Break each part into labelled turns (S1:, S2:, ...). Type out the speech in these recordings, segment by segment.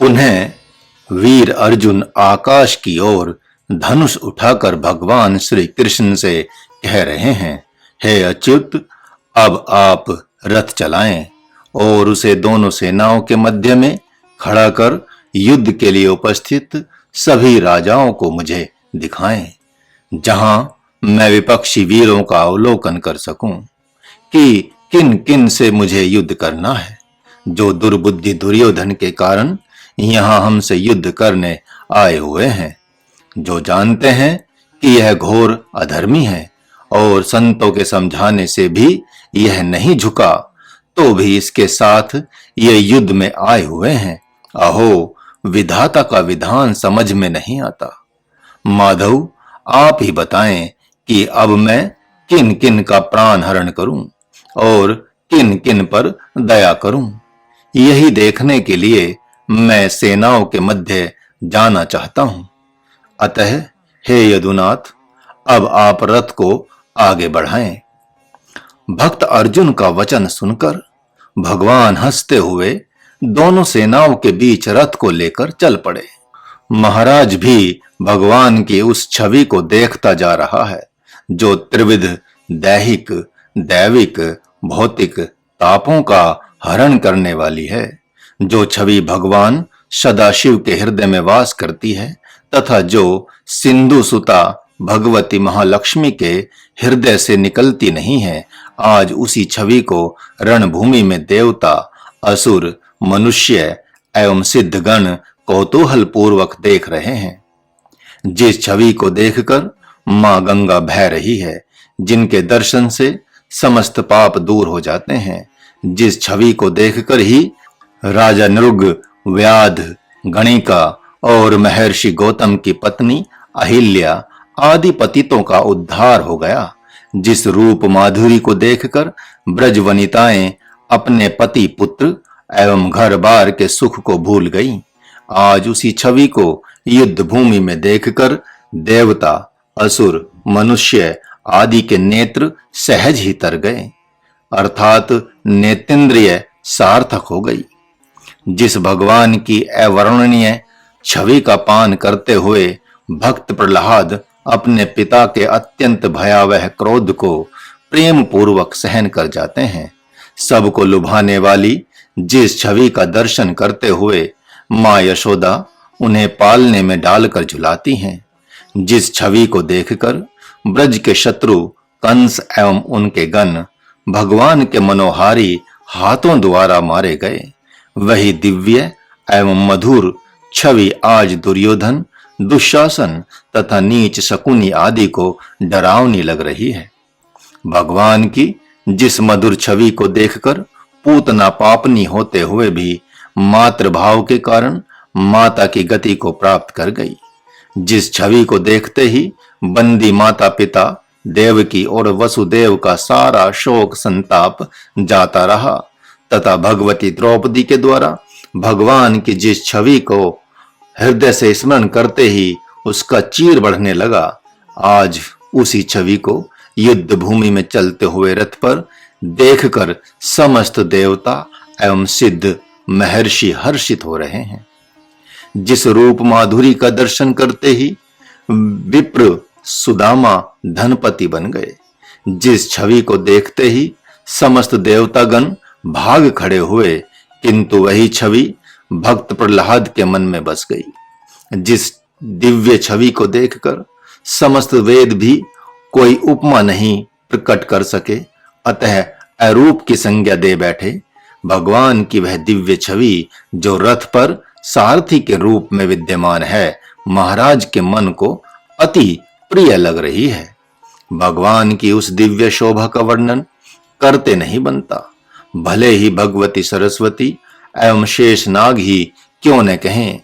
S1: पुनः वीर अर्जुन आकाश की ओर धनुष उठाकर भगवान श्री कृष्ण से कह रहे हैं, हे अच्युत, अब आप रथ चलाएं और उसे दोनों सेनाओं के मध्य में खड़ा कर युद्ध के लिए उपस्थित सभी राजाओं को मुझे दिखाएं, जहां मैं विपक्षी वीरों का अवलोकन कर सकूं कि किन किन से मुझे युद्ध करना है, जो दुर्बुद्धि दुर्योधन के कारण यहां हमसे युद्ध करने आए हुए हैं, जो जानते हैं कि यह घोर अधर्मी है और संतों के समझाने से भी यह नहीं झुका, तो भी इसके साथ ये युद्ध में आए हुए हैं। अहो, विधाता का विधान समझ में नहीं आता। माधव, आप ही बताएं कि अब मैं किन किन का प्राण हरण करूं और किन किन पर दया करूं। यही देखने के लिए मैं सेनाओं के मध्य जाना चाहता हूं। अतः हे यदुनाथ, अब आप रथ को आगे बढ़ाएं। भक्त अर्जुन का वचन सुनकर भगवान हंसते हुए दोनों सेनाओं के बीच रथ को लेकर चल पड़े। महाराज भी भगवान की उस छवि को देखता जा रहा है, जो त्रिविध दैहिक, दैविक, भौतिक तापों का हरण करने वाली है, जो छवि भगवान सदाशिव के हृदय में वास करती है तथा जो सिंधु सुता भगवती महालक्ष्मी के हृदय से निकलती नहीं है। आज उसी छवि को रणभूमि में देवता, असुर, मनुष्य एवं सिद्धगण कौतूहल पूर्वक देख रहे हैं। जिस छवि को देखकर मां गंगा बह रही है, जिनके दर्शन से समस्त पाप दूर हो जाते हैं, जिस छवि को देखकर ही राजा नृग, व्याध, गणिका और महर्षि गौतम की पत्नी अहिल्या आदि पतितों का उद्धार हो गया, जिस रूप माधुरी को देखकर ब्रज वनिताएं अपने पति, पुत्र एवं घर बार के सुख को भूल गईं, आज उसी छवि को युद्ध भूमि में देखकर देवता, असुर, मनुष्य आदि के नेत्र सहज ही तर गए, अर्थात नेतेंद्रिय सार्थक हो गई। जिस भगवान की अवर्णनीय छवि का पान करते हुए भक्त प्रहलाद अपने पिता के अत्यंत भयावह क्रोध को प्रेम पूर्वक सहन कर जाते हैं, सबको लुभाने वाली जिस छवि का दर्शन करते हुए मां यशोदा उन्हें पालने में डालकर झुलाती हैं, जिस छवि को देखकर ब्रज के शत्रु कंस एवं उनके गण भगवान के मनोहारी हाथों द्वारा मारे गए, वही दिव्य एवं मधुर छवि आज दुर्योधन, दुशासन तथा नीच शकुनी आदि को डरावनी लग रही है। भगवान की जिस मधुर छवि को देखकर पूतना पापनी होते हुए भी मातृभाव के कारण माता की गति को प्राप्त कर गई, जिस छवि को देखते ही बंदी माता पिता देवकी और वसुदेव का सारा शोक संताप जाता रहा, तथा भगवती द्रौपदी के द्वारा भगवान की जिस छवि को हृदय से स्मरण करते ही उसका चीर बढ़ने लगा, आज उसी छवि को युद्ध भूमि में चलते हुए रथ पर देखकर समस्त देवता एवं सिद्ध महर्षि हर्षित हो रहे हैं। जिस रूप माधुरी का दर्शन करते ही विप्र सुदामा धनपति बन गए, जिस छवि को देखते ही समस्त देवतागण भाग खड़े हुए, किंतु वही छवि भक्त प्रहलाद के मन में बस गई, जिस दिव्य छवि को देखकर समस्त वेद भी कोई उपमा नहीं प्रकट कर सके, अतः अरूप की संज्ञा दे बैठे। भगवान की वह दिव्य छवि जो रथ पर सारथी के रूप में विद्यमान है, महाराज के मन को अति प्रिय लग रही है। भगवान की उस दिव्य शोभा का वर्णन करते नहीं बनता, भले ही भगवती सरस्वती एवं शेष नाग ही क्यों न कहें,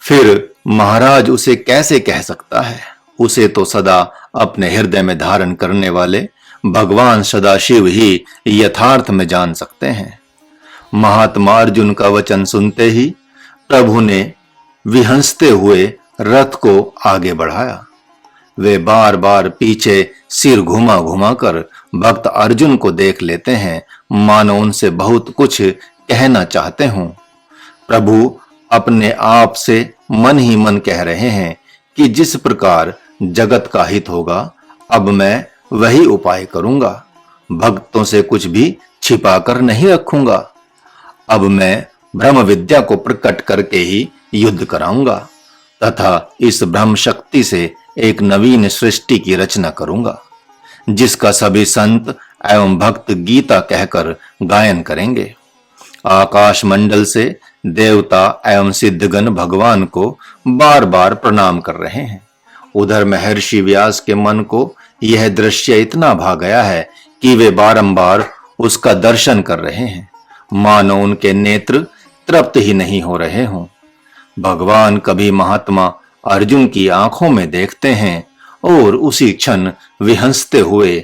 S1: फिर महाराज उसे कैसे कह सकता है। उसे तो सदा अपने हृदय में धारण करने वाले भगवान सदाशिव ही यथार्थ में जान सकते हैं। महात्मा अर्जुन का वचन सुनते ही प्रभु ने विहंसते हुए रथ को आगे बढ़ाया। वे बार बार पीछे सिर घुमा घुमा कर भक्त अर्जुन को देख लेते हैं, मानो उनसे बहुत कुछ कहना चाहते हों। प्रभु, अपने आप से मन ही मन कह रहे हैं कि जिस प्रकार जगत का हित होगा अब मैं वही उपाय करूंगा, भक्तों से कुछ भी छिपा कर नहीं रखूंगा। अब मैं ब्रह्म विद्या को प्रकट करके ही युद्ध कराऊंगा तथा इस ब्रह्म शक्ति से एक नवीन सृष्टि की रचना करूंगा, जिसका सभी संत एवं भक्त गीता कहकर गायन करेंगे। आकाश मंडल से देवता एवं सिद्धगण भगवान को बार बार प्रणाम कर रहे हैं। उधर महर्षि व्यास के मन को यह दृश्य इतना भा गया है कि वे बारंबार उसका दर्शन कर रहे हैं, मानो उनके नेत्र तृप्त ही नहीं हो रहे हों। भगवान कभी महात्मा अर्जुन की आंखों में देखते हैं और उसी क्षण वे हंसते हुए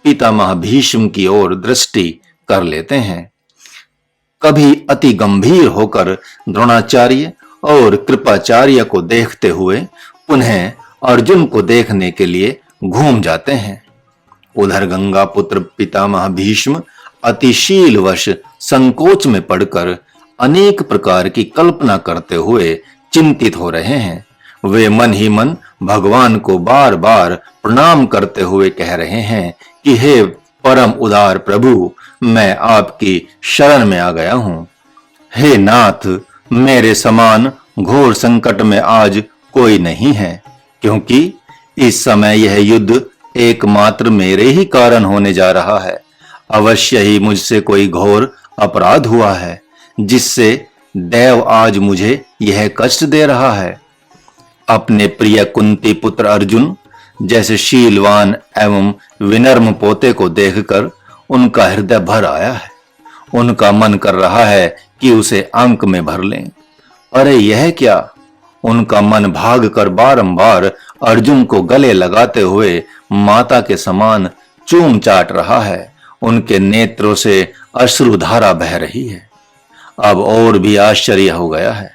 S1: पितामह भीष्म की ओर दृष्टि कर लेते हैं। कभी अति गंभीर होकर द्रोणाचार्य और कृपाचार्य को देखते हुए पुनः अर्जुन को देखने के लिए घूम जाते हैं। उधर गंगा पुत्र पितामह भीष्म अतिशीलवश संकोच में पड़कर अनेक प्रकार की कल्पना करते हुए चिंतित हो रहे हैं। वे मन ही मन भगवान को बार बार प्रणाम करते हुए कह रहे हैं कि हे परम उदार प्रभु, मैं आपकी शरण में आ गया हूं। हे नाथ, मेरे समान घोर संकट में आज कोई नहीं है, क्योंकि इस समय यह युद्ध एकमात्र मेरे ही कारण होने जा रहा है। अवश्य ही मुझसे कोई घोर अपराध हुआ है, जिससे देव आज मुझे यह कष्ट दे रहा है। अपने प्रिय कुंती पुत्र अर्जुन जैसे शीलवान एवं विनम्र पोते को देखकर उनका हृदय भर आया है। उनका मन कर रहा है कि उसे अंक में भर लें। अरे यह क्या! उनका मन भागकर बारंबार अर्जुन को गले लगाते हुए माता के समान चूम चाट रहा है। उनके नेत्रों से अश्रुधारा बह रही है। अब और भी आश्चर्य हो गया है।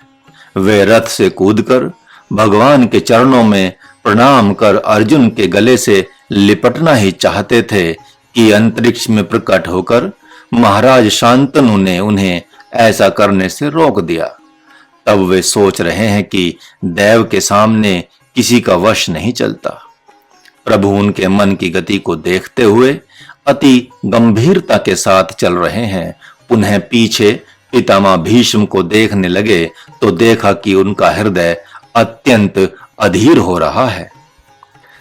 S1: वे रथ से कूदकर भगवान के चरणों में प्रणाम कर अर्जुन के गले से लिपटना ही चाहते थे कि अंतरिक्ष में प्रकट होकर महाराज शांतनु ने उन्हें ऐसा करने से रोक दिया। तब वे सोच रहे हैं कि देव के सामने किसी का वश नहीं चलता। प्रभु उनके मन की गति को देखते हुए अति गंभीरता के साथ चल रहे हैं। पुनः पीछे पितामह भीष्म को देखने लगे तो देखा कि उनका हृदय अत्यंत अधीर हो रहा है।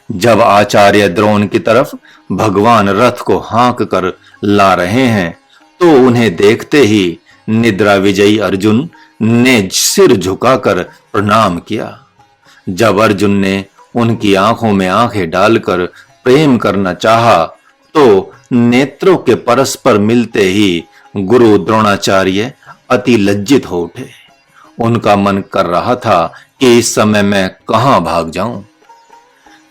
S1: जब आचार्य द्रोण की तरफ भगवान रथ को हाँक कर ला रहे हैं तो उन्हें देखते ही निद्रा विजयी अर्जुन ने सिर झुकाकर प्रणाम किया। जब अर्जुन ने उनकी आंखों में आंखें डालकर प्रेम करना चाहा तो नेत्रों के परस्पर मिलते ही गुरु द्रोणाचार्य अति लज्जित हो उठे। उनका मन कर रहा था कि इस समय मैं कहां भाग जाऊं।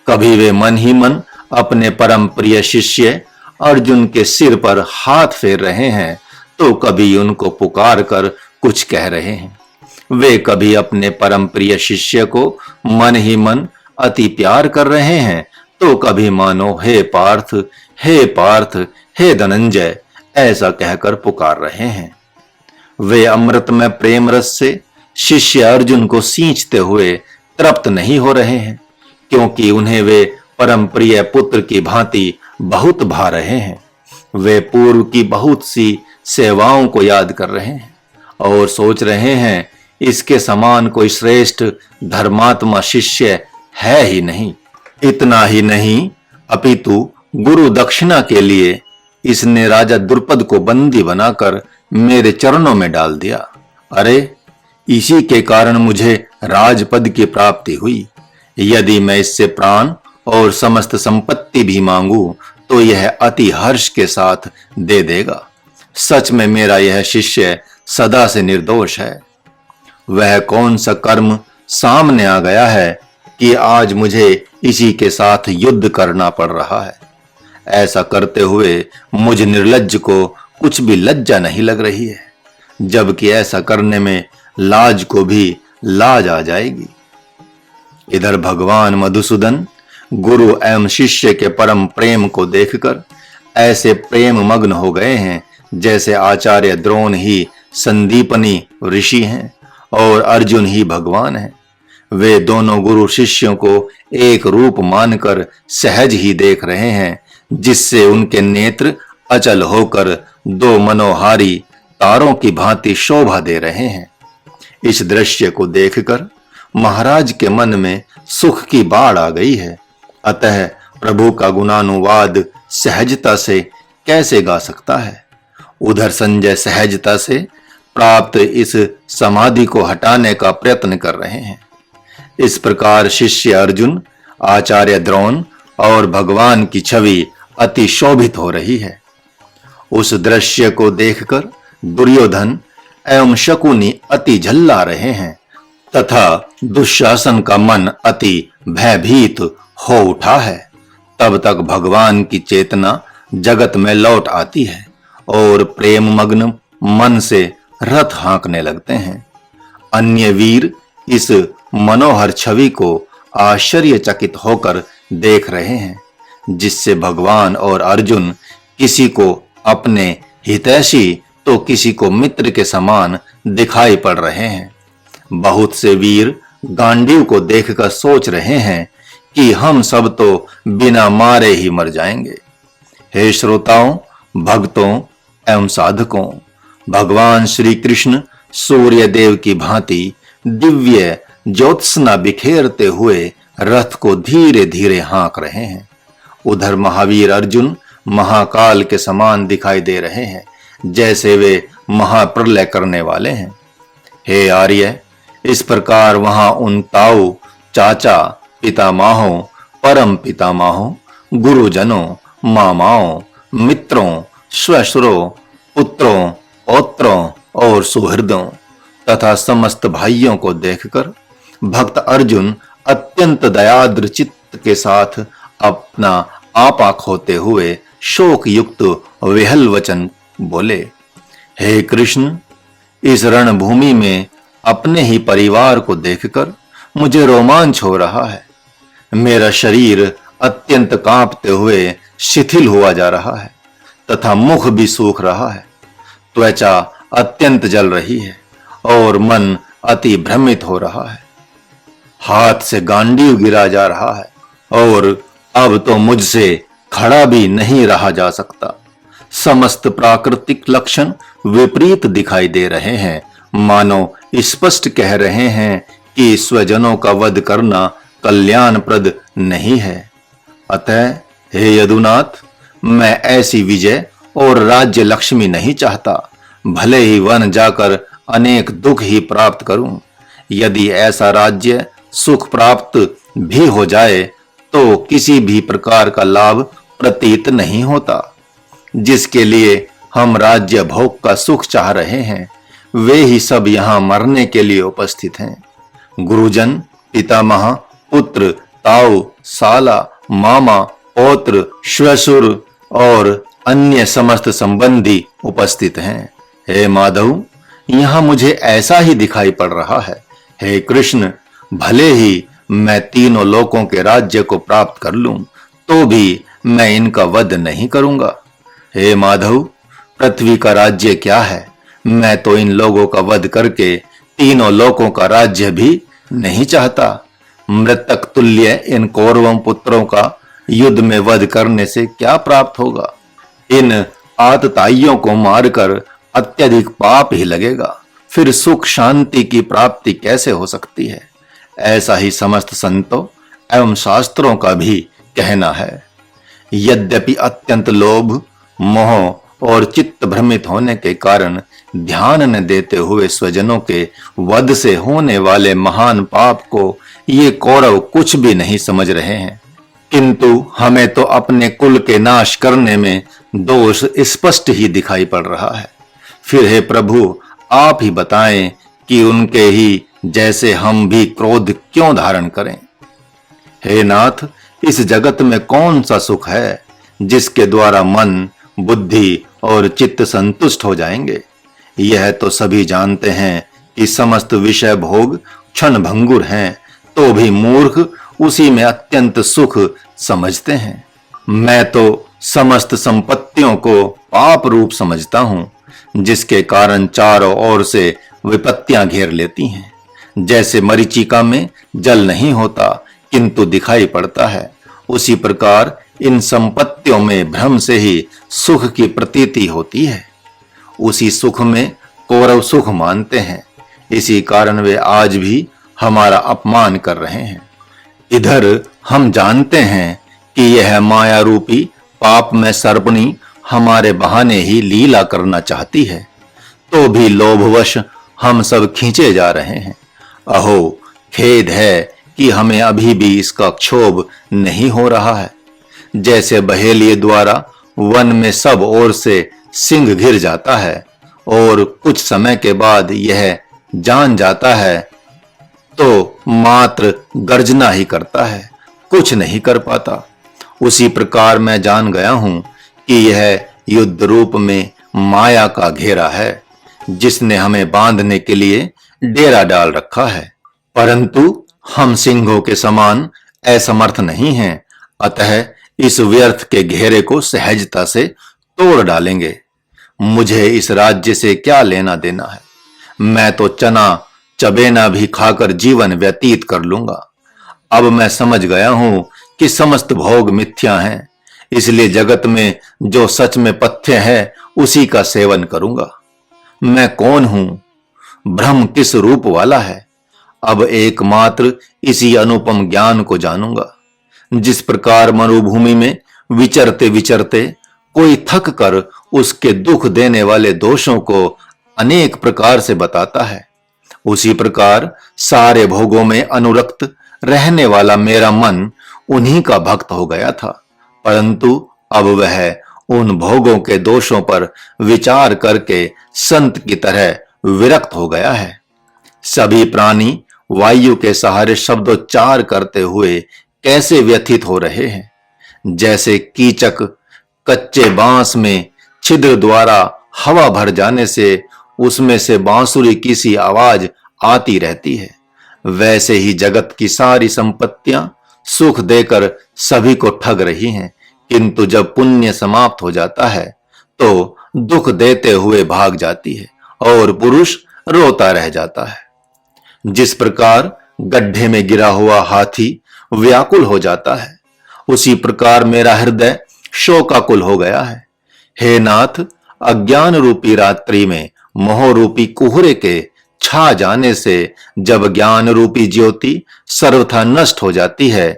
S1: कभी वे मन ही मन अपने परम प्रिय शिष्य अर्जुन के सिर पर हाथ फेर रहे हैं तो कभी उनको पुकार कर कुछ कह रहे हैं। वे कभी अपने परम प्रिय शिष्य को मन ही मन अति प्यार कर रहे हैं तो कभी मानो हे पार्थ, हे पार्थ, हे धनंजय ऐसा कहकर पुकार रहे हैं। वे अमृतमय प्रेम रस से शिष्य अर्जुन को सींचते हुए तृप्त नहीं हो रहे हैं, क्योंकि उन्हें वे परम प्रिय पुत्र की भांति बहुत भा रहे हैं। वे पूर्व की बहुत सी सेवाओं को याद कर रहे हैं और सोच रहे हैं इसके समान कोई श्रेष्ठ धर्मात्मा शिष्य है ही नहीं। इतना ही नहीं, अपितु गुरु दक्षिणा के लिए इसने राजा द्रुपद को बंदी बनाकर मेरे चरणों में डाल दिया। अरे इसी के कारण मुझे राजपद की प्राप्ति हुई। यदि मैं इससे प्राण और समस्त संपत्ति भी मांगू तो यह अति हर्ष के साथ दे देगा। सच में मेरा यह शिष्य सदा से निर्दोष है। वह कौन सा कर्म सामने आ गया है कि आज मुझे इसी के साथ युद्ध करना पड़ रहा है। ऐसा करते हुए मुझ निर्लज्ज को कुछ भी लज्जा नहीं लग रही है, जबकि ऐसा करने में लाज को भी लाज आ जाएगी। इधर भगवान मधुसूदन गुरु एवं शिष्य के परम प्रेम को देखकर ऐसे प्रेम मग्न हो गए हैं जैसे आचार्य द्रोण ही संदीपनी ऋषि हैं और अर्जुन ही भगवान है। वे दोनों गुरु शिष्यों को एक रूप मानकर सहज ही देख रहे हैं, जिससे उनके नेत्र अचल होकर दो मनोहारी तारों की भांति शोभा दे रहे हैं। इस दृश्य को देखकर महाराज के मन में सुख की बाढ़ आ गई है। अतः प्रभु का गुणानुवाद सहजता से कैसे गा सकता है। उधर संजय सहजता से प्राप्त इस समाधि को हटाने का प्रयत्न कर रहे हैं। इस प्रकार शिष्य अर्जुन, आचार्य द्रोण और भगवान की छवि अति शोभित हो रही है। उस दृश्य को देखकर दुर्योधन एवं शकुनी अति झल्ला रहे हैं तथा दुशासन का मन अति भयभीत हो उठा है। तब तक भगवान की चेतना जगत में लौट आती है और प्रेम मग्न मन से रथ हाँकने लगते हैं। अन्य वीर इस मनोहर छवि को आश्चर्यचकित होकर देख रहे हैं, जिससे भगवान और अर्जुन किसी को अपने हितैषी तो किसी को मित्र के समान दिखाई पड़ रहे हैं। बहुत से वीर गांडीव को देखकर सोच रहे हैं कि हम सब तो बिना मारे ही मर जाएंगे। हे श्रोताओं, भक्तों एवं साधकों, भगवान श्री कृष्ण सूर्य देव की भांति दिव्य ज्योत्सना बिखेरते हुए रथ को धीरे धीरे हाँक रहे हैं। उधर महावीर अर्जुन महाकाल के समान दिखाई दे रहे हैं, जैसे वे महाप्रलय करने वाले हैं। हे आर्य, इस प्रकार वहां उन ताऊ, चाचा, पितामहों, परम पितामहों, गुरुजनों, मामाओं, मित्रों, श्वशुरों, पुत्रों, पौत्रों और सुहृदों तथा समस्त भाइयों को देखकर भक्त अर्जुन अत्यंत दयाद्र चित्त के साथ अपना आपा खोते हुए शोक युक्त विहल वचन बोले। हे कृष्ण, इस रणभूमि में अपने ही परिवार को देखकर मुझे रोमांच हो रहा है। मेरा शरीर अत्यंत कांपते हुए शिथिल हुआ जा रहा है तथा मुख भी सूख रहा है। त्वचा अत्यंत जल रही है और मन अति भ्रमित हो रहा है। हाथ से गांडीव गिरा जा रहा है और अब तो मुझसे खड़ा भी नहीं रहा जा सकता। समस्त प्राकृतिक लक्षण विपरीत दिखाई दे रहे हैं, मानो स्पष्ट कह रहे हैं कि स्वजनों का वध करना कल्याणप्रद नहीं है। अतः हे यदुनाथ, मैं ऐसी विजय और राज्य लक्ष्मी नहीं चाहता, भले ही वन जाकर अनेक दुख ही प्राप्त करूं। यदि ऐसा राज्य सुख प्राप्त भी हो जाए तो किसी भी प्रकार का लाभ प्रतीत नहीं होता। जिसके लिए हम राज्य भोग का सुख चाह रहे हैं, वे ही सब यहाँ मरने के लिए उपस्थित हैं। गुरुजन, पितामह, पुत्र, ताऊ, साला, मामा, पौत्र, श्वशुर और अन्य समस्त संबंधी उपस्थित हैं। हे माधव, यहाँ मुझे ऐसा ही दिखाई पड़ रहा है। हे कृष्ण, भले ही मैं तीनों लोकों के राज्य को प्राप्त कर लूं, तो भी मैं इनका वध नहीं करूंगा। हे माधव, पृथ्वी का राज्य क्या है? मैं तो इन लोगों का वध करके तीनों लोकों का राज्य भी नहीं चाहता। मृतक तुल्य इन कौरवों पुत्रों का युद्ध में वध करने से क्या प्राप्त होगा? इन आतताइयों को मारकर अत्यधिक पाप ही लगेगा, फिर सुख शांति की प्राप्ति कैसे हो सकती है? ऐसा ही समस्त संतों एवं शास्त्रों का भी कहना है। यद्यपि अत्यंत लोभ, मोह और चित्त भ्रमित होने के कारण ध्यान न देते हुए स्वजनों के वध से होने वाले महान पाप को ये कौरव कुछ भी नहीं समझ रहे हैं, किंतु हमें तो अपने कुल के नाश करने में दोष स्पष्ट ही दिखाई पड़ रहा है। फिर हे प्रभु, आप ही बताएं कि उनके ही जैसे हम भी क्रोध क्यों धारण करें? हे नाथ, इस जगत में कौन सा सुख है जिसके द्वारा मन, बुद्धि और चित्त संतुष्ट हो जाएंगे? यह तो सभी जानते हैं कि समस्त विषय भोग क्षण भंगुर हैं, तो भी मूर्ख उसी में अत्यंत सुख समझते हैं। मैं तो समस्त संपत्तियों को पाप रूप समझता हूँ, जिसके कारण चारों ओर से विपत्तियां घेर लेती हैं। जैसे मरीचिका में जल नहीं होता किंतु दिखाई पड़ता है, उसी प्रकार इन संपत्तियों में भ्रम से ही सुख की प्रतीति होती है। उसी सुख में कौरव सुख मानते हैं, इसी कारण वे आज भी हमारा अपमान कर रहे हैं। इधर हम जानते हैं कि यह माया रूपी पाप में सर्पणी हमारे बहाने ही लीला करना चाहती है, तो भी लोभवश हम सब खींचे जा रहे हैं। अहो, खेद है कि हमें अभी भी इसका क्षोभ नहीं हो रहा है। जैसे बहेलिए द्वारा वन में सब ओर से सिंह घिर जाता है और कुछ समय के बाद यह जान जाता है तो मात्र गर्जना ही करता है, कुछ नहीं कर पाता। उसी प्रकार मैं जान गया हूं कि यह युद्ध रूप में माया का घेरा है, जिसने हमें बांधने के लिए डेरा डाल रखा है। परंतु हम सिंहों के समान असमर्थ नहीं हैं, अतः इस व्यर्थ के घेरे को सहजता से तोड़ डालेंगे। मुझे इस राज्य से क्या लेना देना है? मैं तो चना चबेना भी खाकर जीवन व्यतीत कर लूंगा। अब मैं समझ गया हूं कि समस्त भोग मिथ्या हैं, इसलिए जगत में जो सच में पथ्य है उसी का सेवन करूंगा। मैं कौन हूं? भ्रम किस रूप वाला है? अब एकमात्र इसी अनुपम ज्ञान को जानूंगा। जिस प्रकार मरुभूमि में विचरते विचरते कोई थक कर उसके दुख देने वाले दोषों को अनेक प्रकार से बताता है, उसी प्रकार सारे भोगों में अनुरक्त रहने वाला मेरा मन उन्हीं का भक्त हो गया था। परंतु अब वह उन भोगों के दोषों पर विचार करके संत की तरह विरक्त हो गया है। सभी प्राणी वायु के सहारे शब्दोच्चार करते हुए कैसे व्यथित हो रहे हैं, जैसे कीचक कच्चे बांस में छिद्र द्वारा हवा भर जाने से उसमें से बांसुरी की सी आवाज आती रहती है, वैसे ही जगत की सारी संपत्तियां सुख देकर सभी को ठग रही हैं, किंतु जब पुण्य समाप्त हो जाता है तो दुख देते हुए भाग जाती है और पुरुष रोता रह जाता है। जिस प्रकार गड्ढे में गिरा हुआ हाथी व्याकुल हो जाता है, उसी प्रकार मेरा हृदय शोकाकुल हो गया है। हे नाथ, अज्ञान रूपी रात्रि में मोह रूपी कुहरे के छा जाने से जब ज्ञान रूपी ज्योति सर्वथा नष्ट हो जाती है,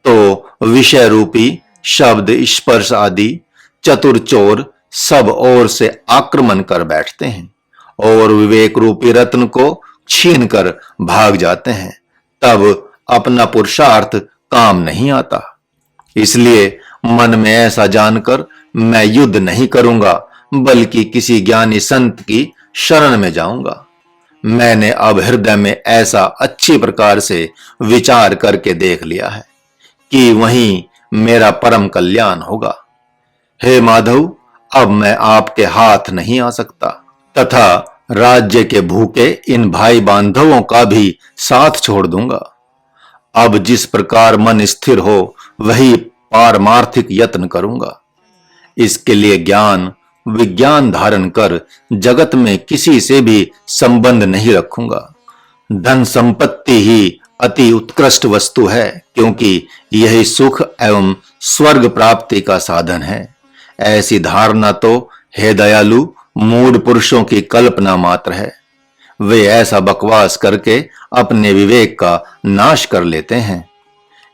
S1: तो विषय रूपी शब्द स्पर्श आदि चतुर चोर सब ओर से आक्रमण कर बैठते हैं और विवेक रूपी रत्न को छीन कर भाग जाते हैं। तब अपना पुरुषार्थ काम नहीं आता। इसलिए मन में ऐसा जानकर मैं युद्ध नहीं करूंगा, बल्कि किसी ज्ञानी संत की शरण में जाऊंगा। मैंने अब हृदय में ऐसा अच्छी प्रकार से विचार करके देख लिया है कि वहीं मेरा परम कल्याण होगा। हे माधव, अब मैं आपके हाथ नहीं आ सकता तथा राज्य के भूखे इन भाई बांधवों का भी साथ छोड़ दूंगा। अब जिस प्रकार मन स्थिर हो वही पारमार्थिक यत्न करूंगा। इसके लिए ज्ञान विज्ञान धारण कर जगत में किसी से भी संबंध नहीं रखूंगा। धन संपत्ति ही अति उत्कृष्ट वस्तु है, क्योंकि यही सुख एवं स्वर्ग प्राप्ति का साधन है। ऐसी धारणा तो हे दयालु मूढ़ पुरुषों की कल्पना मात्र है। वे ऐसा बकवास करके अपने विवेक का नाश कर लेते हैं।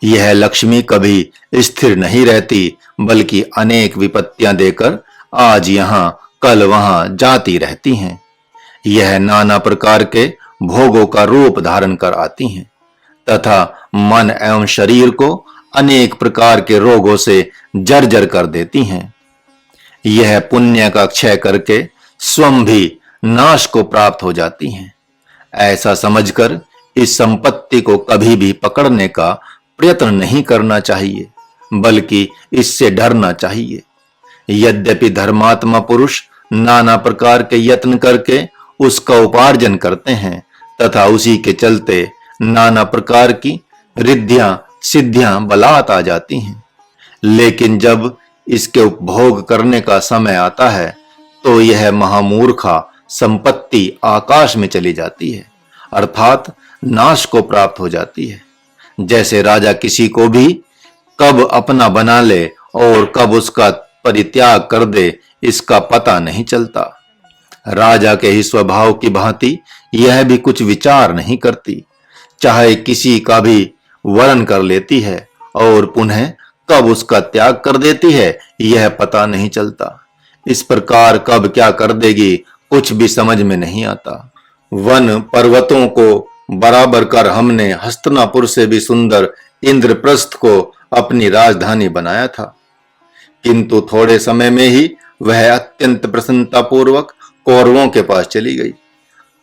S1: यह लक्ष्मी कभी स्थिर नहीं रहती, बल्कि अनेक विपत्तियां देकर आज यहां कल वहां जाती रहती हैं। यह नाना प्रकार के भोगों का रूप धारण कर आती हैं तथा मन एवं शरीर को अनेक प्रकार के रोगों से जर्जर कर देती हैं। यह पुण्य का क्षय करके स्वयं भी नाश को प्राप्त हो जाती हैं। ऐसा समझकर इस संपत्ति को कभी भी पकड़ने का प्रयत्न नहीं करना चाहिए, बल्कि इससे डरना चाहिए। यद्यपि धर्मात्मा पुरुष नाना प्रकार के यत्न करके उसका उपार्जन करते हैं तथा उसी के चलते नाना प्रकार की रिद्धियां सिद्धियां बलात् आ जाती हैं, लेकिन जब इसके उपभोग करने का समय आता है तो यह महामूर्खा संपत्ति आकाश में चली जाती है, अर्थात नाश को प्राप्त हो जाती है। जैसे राजा किसी को भी कब अपना बना ले और कब उसका परित्याग कर दे, इसका पता नहीं चलता। राजा के ही स्वभाव की भांति यह भी कुछ विचार नहीं करती, चाहे किसी का भी वरण कर लेती है और पुनः कब उसका त्याग कर देती है, यह पता नहीं चलता। इस प्रकार कब क्या कर देगी कुछ भी समझ में नहीं आता। वन पर्वतों को बराबर कर हमने हस्तिनापुर से भी सुंदर इंद्रप्रस्थ को अपनी राजधानी बनाया था, किंतु थोड़े समय में ही वह अत्यंत प्रसन्नता पूर्वक कौरवों के पास चली गई।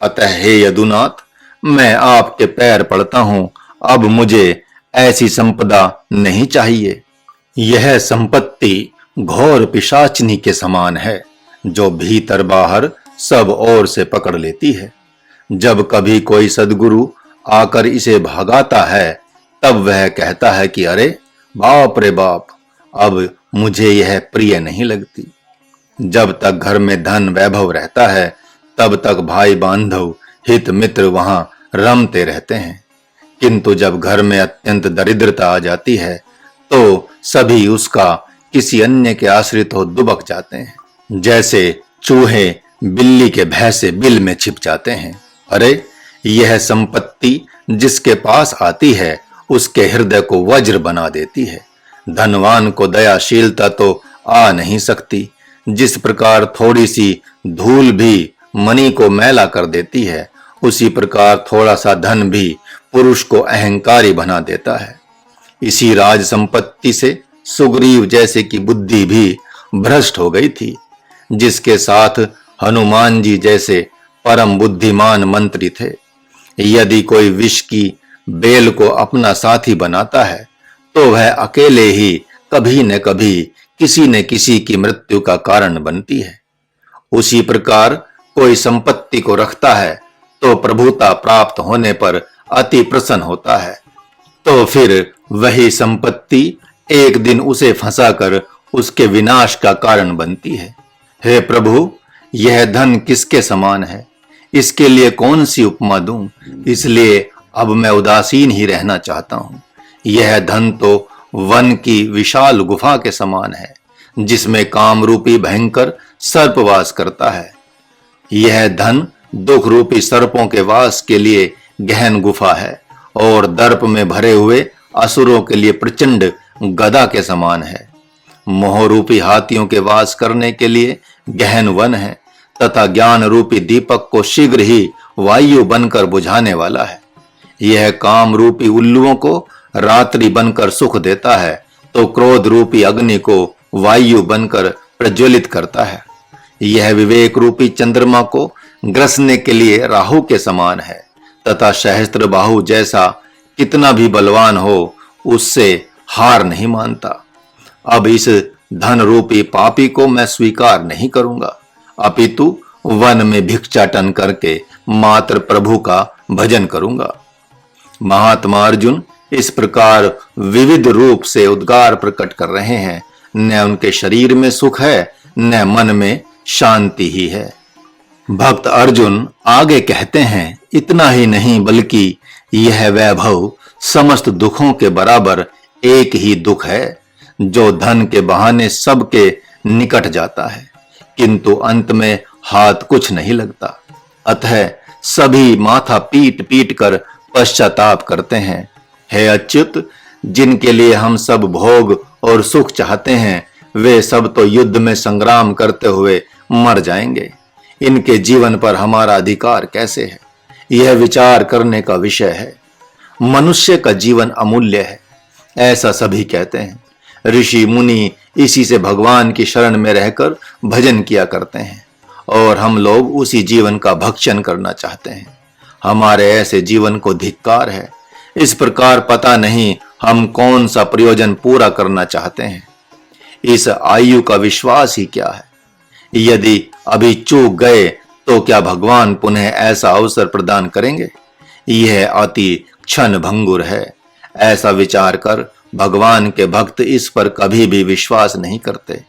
S1: अतः हे यदुनाथ, मैं आपके पैर पड़ता हूं, अब मुझे ऐसी संपदा नहीं चाहिए। यह संपत्ति घोर पिशाचिनी के समान है, जो भीतर बाहर सब ओर से पकड़ लेती है। जब कभी कोई सद्गुरु आकर इसे भगाता है, तब वह कहता है कि अरे बाप रे बाप, अब मुझे यह प्रिय नहीं लगती। जब तक घर में धन वैभव रहता है, तब तक भाई बांधव हित मित्र वहां रमते रहते हैं, किंतु जब घर में अत्यंत दरिद्रता आ जाती है, तो सभी उसका किसी अन्य के आश्रित हो दुबक जाते हैं। जैसे चूहे बिल्ली के भय से बिल में छिप जाते हैं। अरे यह संपत्ति जिसके पास आती है, उसके हृदय को वज्र बना देती है। धनवान को दयाशीलता तो आ नहीं सकती, जिस प्रकार थोड़ी सी धूल भी मणि को मैला कर देती है, उसी प्रकार थोड़ा सा धन भी पुरुष को अहंकारी बना देता है। इसी राज संपत्ति से सुग्रीव जैसे की बुद्धि भी भ्रष्ट हो गई थी, जिसके साथ हनुमान जी जैसे परम बुद्धिमान मंत्री थे। यदि कोई विष की बेल को अपना साथी बनाता है, तो वह अकेले ही कभी न कभी किसी न किसी की मृत्यु का कारण बनती है। उसी प्रकार कोई संपत्ति को रखता है, तो प्रभुता प्राप्त होने पर अति प्रसन्न होता है, तो फिर वही संपत्ति एक दिन उसे फंसाकर उसके विनाश का कारण बनती है। हे प्रभु, यह धन किसके समान है, इसके लिए कौन सी उपमा दूं? इसलिए अब मैं उदासीन ही रहना चाहता हूं। यह धन तो वन की विशाल गुफा के समान है, जिसमें काम रूपी भयंकर सर्प वास करता है। यह धन दुख रूपी सर्पों के वास के लिए गहन गुफा है और दर्प में भरे हुए असुरों के लिए प्रचंड गदा के समान है। मोह रूपी हाथियों के वास करने के लिए गहन वन है तथा ज्ञान रूपी दीपक को शीघ्र ही वायु बनकर बुझाने वाला है। यह काम रूपी उल्लुओं को रात्रि बनकर सुख देता है, तो क्रोध रूपी अग्नि को वायु बनकर प्रज्वलित करता है। यह विवेक रूपी चंद्रमा को ग्रसने के लिए राहु के समान है तथा सहस्त्र बाहु जैसा कितना भी बलवान हो, उससे हार नहीं मानता। अब इस धन रूपी पापी को मैं स्वीकार नहीं करूंगा, अपितु वन में भिक्षाटन करके मात्र प्रभु का भजन करूंगा। महात्मा अर्जुन इस प्रकार विविध रूप से उद्गार प्रकट कर रहे हैं। न उनके शरीर में सुख है, न मन में शांति ही है। भक्त अर्जुन आगे कहते हैं, इतना ही नहीं बल्कि यह वैभव समस्त दुखों के बराबर एक ही दुख है, जो धन के बहाने सबके निकट जाता है, किंतु अंत में हाथ कुछ नहीं लगता। अतः सभी माथा पीट पीट कर पश्चाताप करते हैं। हे अच्युत, जिनके लिए हम सब भोग और सुख चाहते हैं, वे सब तो युद्ध में संग्राम करते हुए मर जाएंगे। इनके जीवन पर हमारा अधिकार कैसे है, यह विचार करने का विषय है। मनुष्य का जीवन अमूल्य है, ऐसा सभी कहते हैं। ऋषि मुनि इसी से भगवान की शरण में रहकर भजन किया करते हैं, और हम लोग उसी जीवन का भक्षण करना चाहते हैं। हमारे ऐसे जीवन को धिक्कार है। इस प्रकार पता नहीं हम कौन सा प्रयोजन पूरा करना चाहते हैं। इस आयु का विश्वास ही क्या है? यदि अभी चूक गए तो क्या भगवान पुनः ऐसा अवसर प्रदान करेंगे? यह अति क्षण भंगुर है। ऐसा विचार कर भगवान के भक्त इस पर कभी भी विश्वास नहीं करते।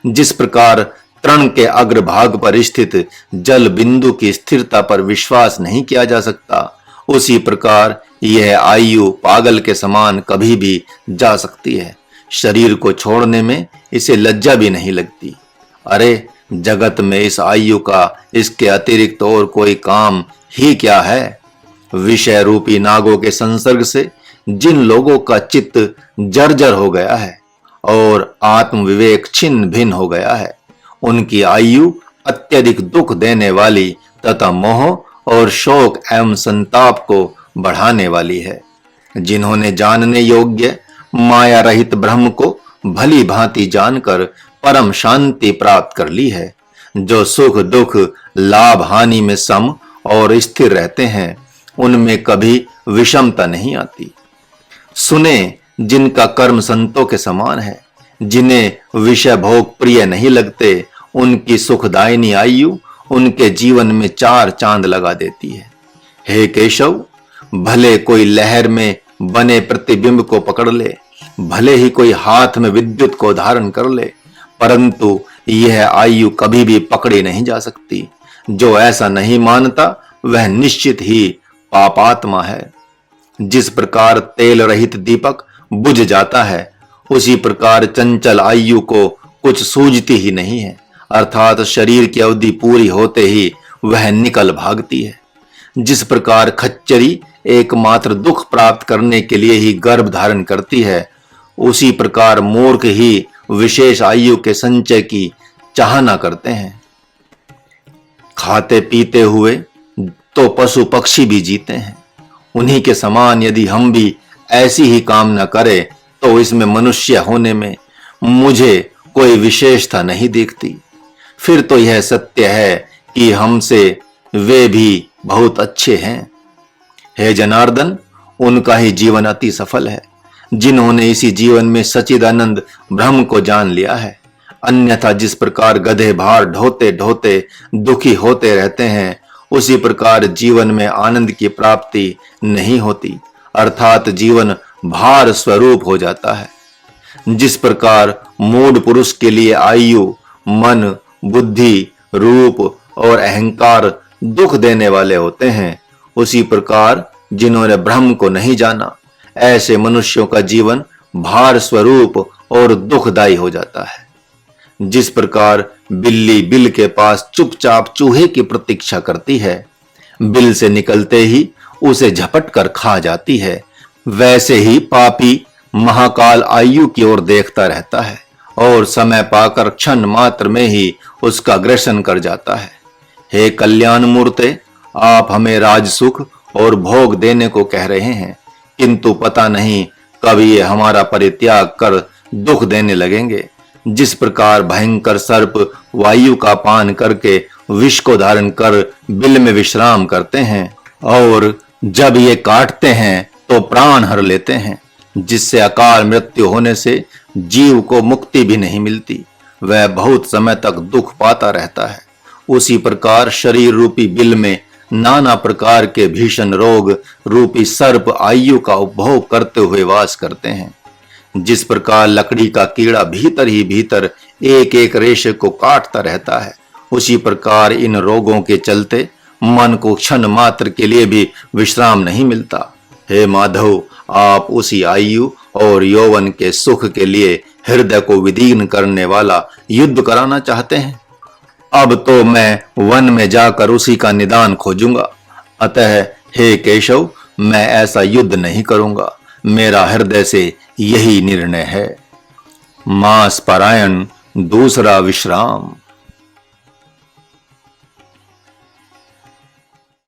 S1: जिस प्रकार तृण के अग्रभाग पर स्थित जल बिंदु की स्थिरता पर विश्वास नहीं किया जा सकता, उसी प्रकार यह आयु पागल के समान कभी भी जा सकती है। शरीर को छोड़ने में इसे लज्जा भी नहीं लगती। अरे जगत में इस आयु का इसके अतिरिक्त और कोई काम ही क्या है? विषय रूपी नागों के संसर्ग से जिन लोगों का चित्त जर्जर हो गया है और आत्म विवेक छिन्न भिन्न हो गया है, उनकी आयु अत्यधिक दुख देने वाली तथा मोह और शोक एवं संताप को बढ़ाने वाली है। जिन्होंने जानने योग्य माया रहित ब्रह्म को भली भांति जानकर परम शांति प्राप्त कर ली है, जो सुख दुख लाभ हानि में सम और स्थिर रहते हैं, उनमें कभी विषमता नहीं आती। सुने जिनका कर्म संतों के समान है, जिन्हें विषय भोग प्रिय नहीं लगते, उनकी सुखदायिनी आयु उनके जीवन में चार चांद लगा देती है। हे केशव, भले कोई लहर में बने प्रतिबिंब को पकड़ ले, भले ही कोई हाथ में विद्युत को धारण कर ले, परंतु यह आयु कभी भी पकड़ी नहीं जा सकती। जो ऐसा नहीं मानता वह निश्चित ही पापात्मा है। जिस प्रकार तेल रहित दीपक बुझ जाता है, उसी प्रकार चंचल आयु को कुछ सूझती ही नहीं है, अर्थात शरीर की अवधि पूरी होते ही वह निकल भागती है। जिस प्रकार खच्चरी एकमात्र दुख प्राप्त करने के लिए ही गर्भ धारण करती है, उसी प्रकार मूर्ख ही विशेष आयु के संचय की चाहना करते हैं। खाते पीते हुए तो पशु पक्षी भी जीते हैं, उन्हीं के समान यदि हम भी ऐसी ही कामना करें तो इसमें मनुष्य होने में मुझे कोई विशेषता नहीं दिखती। फिर तो यह सत्य है कि हमसे वे भी बहुत अच्छे हैं। हे जनार्दन, उनका ही जीवन अति सफल है, जिन्होंने इसी जीवन में सच्चिदानंद ब्रह्म को जान लिया है। अन्यथा जिस प्रकार गधे भार ढोते ढोते दुखी होते रहते हैं, उसी प्रकार जीवन में आनंद की प्राप्ति नहीं होती, अर्थात जीवन भार स्वरूप हो जाता है। जिस प्रकार मूढ़ पुरुष के लिए आयु, मन, बुद्धि, रूप और अहंकार दुख देने वाले होते हैं, उसी प्रकार जिन्होंने ब्रह्म को नहीं जाना, ऐसे मनुष्यों का जीवन भार स्वरूप और दुखदायी हो जाता है। जिस प्रकार बिल्ली बिल के पास चुपचाप चूहे की प्रतीक्षा करती है, बिल से निकलते ही उसे झपट कर खा जाती है, वैसे ही पापी महाकाल आयु की ओर देखता रहता है और समय पाकर क्षण मात्र में ही उसका ग्रसन कर जाता है। हे कल्याण मूर्ते, आप हमें राजसुख और भोग देने को कह रहे हैं, किंतु पता नहीं कब ये हमारा परित्याग कर दुख देने लगेंगे। जिस प्रकार भयंकर सर्प वायु का पान करके विष को धारण कर बिल में विश्राम करते हैं और जब ये काटते हैं तो प्राण हर लेते हैं, जिससे अकाल मृत्यु होने से जीव को मुक्ति भी नहीं मिलती, वह बहुत समय तक दुख पाता रहता है, उसी प्रकार शरीर रूपी बिल में नाना प्रकार के भीषण रोग रूपी सर्प आयु का उपभोग करते हुए वास करते हैं। जिस प्रकार लकड़ी का कीड़ा भीतर ही भीतर एक एक रेशे को काटता रहता है, उसी प्रकार इन रोगों के चलते मन को क्षण मात्र के लिए भी विश्राम नहीं मिलता। हे माधव, आप उसी आयु और यौवन के सुख के लिए हृदय को विदीर्ण करने वाला युद्ध कराना चाहते हैं। अब तो मैं वन में जाकर उसी का निदान खोजूंगा। अतः हे केशव, मैं ऐसा युद्ध नहीं करूंगा, मेरा हृदय से यही निर्णय है। मास पारायण, दूसरा विश्राम।